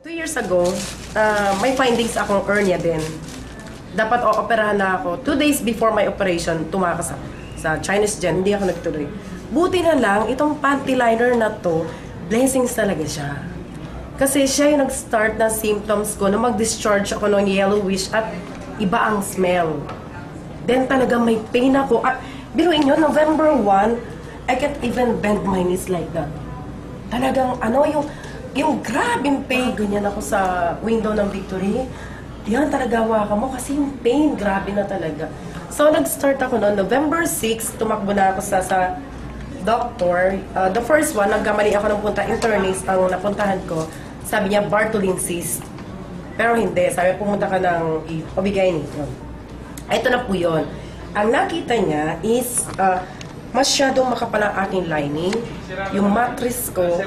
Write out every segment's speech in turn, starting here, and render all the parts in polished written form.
2 years ago, may findings akong hernia din. Dapat o-operahan na ako. 2 days before my operation, tumakas ako sa Chinese Gen. Hindi ako nagtuloy. Buti na lang, itong panty liner na to, blessings talaga siya. Kasi siya yung nag-start na symptoms ko na mag-discharge ako ng yellowish at iba ang smell. Then talaga may pain ako. At biruin nyo, November 1, I can't even bend my knees like that. Talagang yung grabing pain. Ganyan ako sa window ng Victory. Yan talaga hawakan mo kasi yung pain, grabe na talaga. So nag-start ako noon, November 6, tumakbo na ako sa doctor. The first one, nagkamali ako ng punta, internist ang napuntahan ko. Sabi niya, Bartholin cyst. Pero hindi, sabi pumunta ka ng OB-GYN. Ito na po yun. Ang nakita niya is masyadong makapal ang aking lining. Yung mattress ko,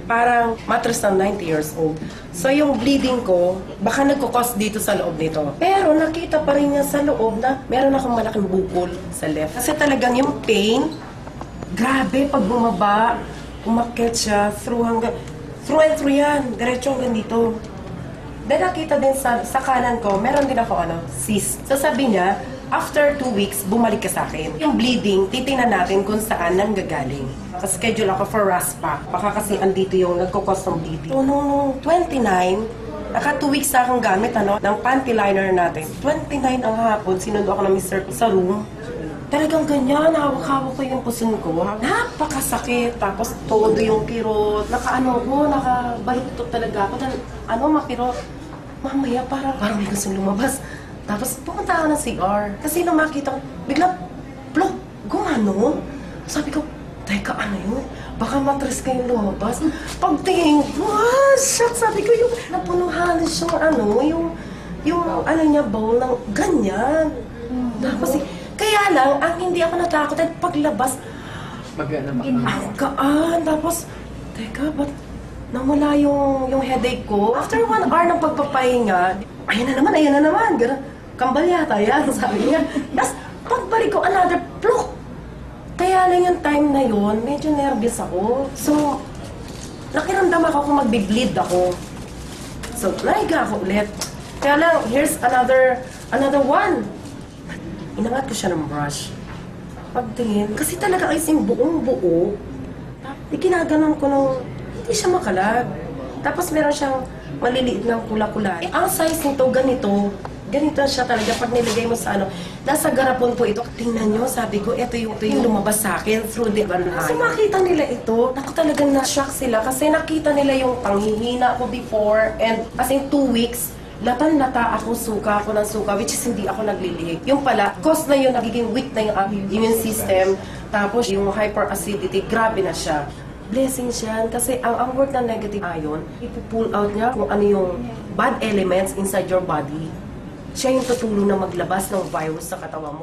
parang mattress ng 90 years old. So yung bleeding ko, baka nagkukos dito sa loob nito. Pero nakita pa rin niya sa loob na meron akong malaking bukol sa left. Kasi talagang yung pain, grabe pag bumaba, umakyat siya through and through yan, diretso hanggang dito. Then nakita din sa kanan ko, meron din ako cyst. So sabi niya, after 2 weeks, bumalik ka sa akin. Yung bleeding, titingnan natin kung saan nanggagaling. Schedule ako for RASPA. Baka kasi andito yung nagkukos ng bleeding. So, nung 29, naka 2 weeks na akong gamit ng panty liner natin. 29 ang hapon, sinundo ako ng Mr. sa room. Talagang ganyan, hawak-hawak ko yung puson ko. Napakasakit. Tapos todo yung kirot. Nakabaluktot talaga ako. Makirot. Mamaya parang may gusto lumabas. Tapos pumunta ako ng CR. Kasi nung makita ko, bigla, plok, gumano. Sabi ko, teka, ano yun? Baka matris kayong lumabas. Pagtingin, shit, sabi ko, yung napunuhan yung niya, bowl ng ganyan. Tapos, kaya lang, ang hindi ako natakot ay paglabas, ang gaan. Tapos, teka, ba't nawala yung headache ko? After 1 hour ng pagpapahinga, ayan na naman, gano'n. Kambal yata yan, sabi niya. Tapos, pagbalik ko, another plok. Kaya lang yung time na yun, medyo nervous ako. So, nakiramdam ako kung magbi-bleed ako. So, naiga ako ulit. Kaya lang, here's another one. Inangat ko siya ng brush. Pagtingin, kasi talaga kasing buong-buo. Ikinaganon ko ng, hindi siya makalag. Tapos meron siyang maliliit ng kula-kula. Ang size nito, ganito siya talaga pag nilagay mo sa nasa garapon po ito. Tingnan nyo, sabi ko, ito yung lumabas sa akin through the banay. So makita nila ito, naku talagang na-shock sila kasi nakita nila yung panghihina ko before and as in 2 weeks, latan-lata ako, suka ako ng suka, which is hindi ako naglilihik. Yung pala, cause na yun, nagiging weak na yung immune system, tapos yung hyperacidity, grabe na siya. Blessing siya kasi ang work ng negative ion, ipupull out niya kung ano yung bad elements inside your body. Siya yung tutulong na maglabas ng virus sa katawan mo.